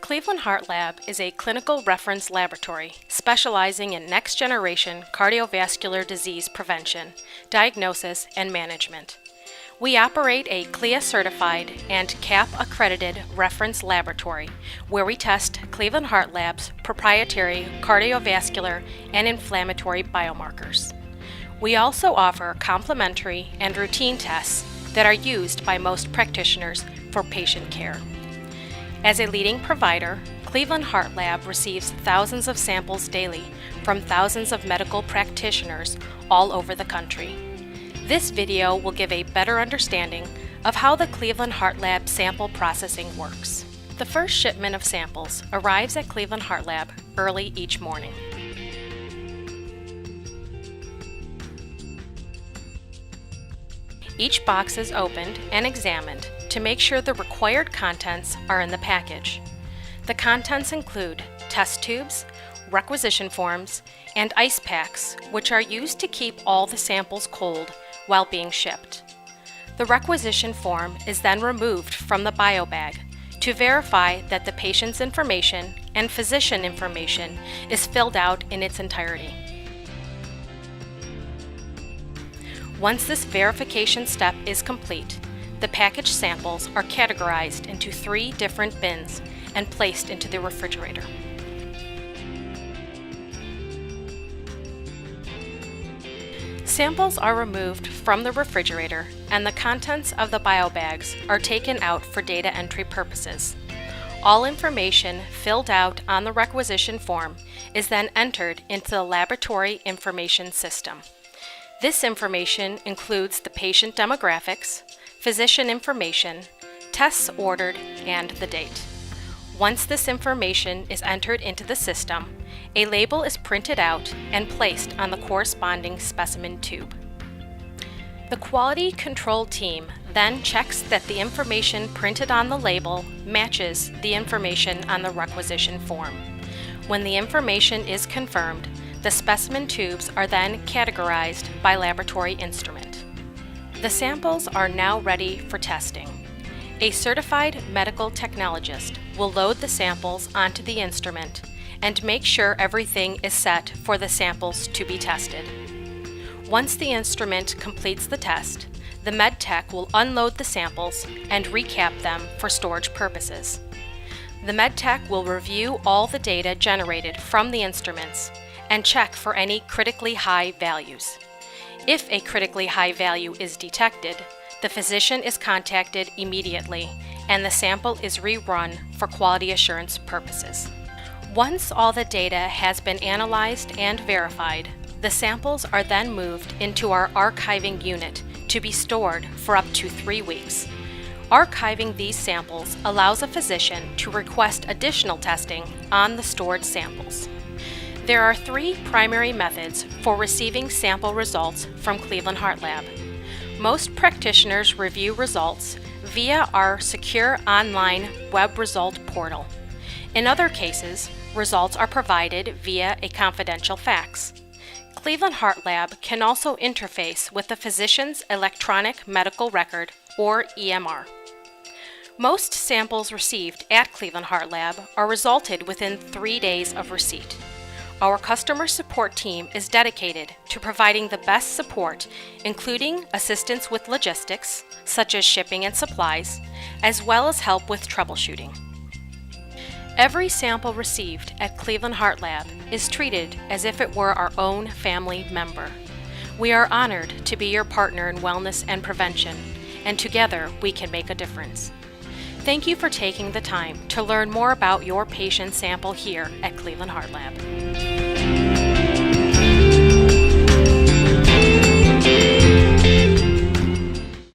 Cleveland HeartLab is a clinical reference laboratory specializing in next-generation cardiovascular disease prevention, diagnosis, and management. We operate a CLIA-certified and CAP-accredited reference laboratory where we test Cleveland HeartLab's proprietary cardiovascular and inflammatory biomarkers. We also offer complementary and routine tests that are used by most practitioners for patient care. As a leading provider, Cleveland HeartLab receives thousands of samples daily from thousands of medical practitioners all over the country. This video will give a better understanding of how the Cleveland HeartLab sample processing works. The first shipment of samples arrives at Cleveland HeartLab early each morning. Each box is opened and examined to make sure the required contents are in the package. The contents include test tubes, requisition forms, and ice packs, which are used to keep all the samples cold while being shipped. The requisition form is then removed from the biobag to verify that the patient's information and physician information is filled out in its entirety. Once this verification step is complete, the packaged samples are categorized into 3 different bins and placed into the refrigerator. Samples are removed from the refrigerator and the contents of the biobags are taken out for data entry purposes. All information filled out on the requisition form is then entered into the laboratory information system. This information includes the patient demographics, physician information, tests ordered, and the date. Once this information is entered into the system, a label is printed out and placed on the corresponding specimen tube. The quality control team then checks that the information printed on the label matches the information on the requisition form. When the information is confirmed, the specimen tubes are then categorized by laboratory instrument. The samples are now ready for testing. A certified medical technologist will load the samples onto the instrument and make sure everything is set for the samples to be tested. Once the instrument completes the test, the med tech will unload the samples and recap them for storage purposes. The med tech will review all the data generated from the instruments and check for any critically high values. If a critically high value is detected, the physician is contacted immediately and the sample is rerun for quality assurance purposes. Once all the data has been analyzed and verified, the samples are then moved into our archiving unit to be stored for up to 3 weeks. Archiving these samples allows a physician to request additional testing on the stored samples. There are 3 primary methods for receiving sample results from Cleveland HeartLab. Most practitioners review results via our secure online web result portal. In other cases, results are provided via a confidential fax. Cleveland HeartLab can also interface with the physician's electronic medical record, or EMR. Most samples received at Cleveland HeartLab are resulted within 3 days of receipt. Our customer support team is dedicated to providing the best support, including assistance with logistics, such as shipping and supplies, as well as help with troubleshooting. Every sample received at Cleveland HeartLab is treated as if it were our own family member. We are honored to be your partner in wellness and prevention, and together we can make a difference. Thank you for taking the time to learn more about your patient sample here at Cleveland HeartLab.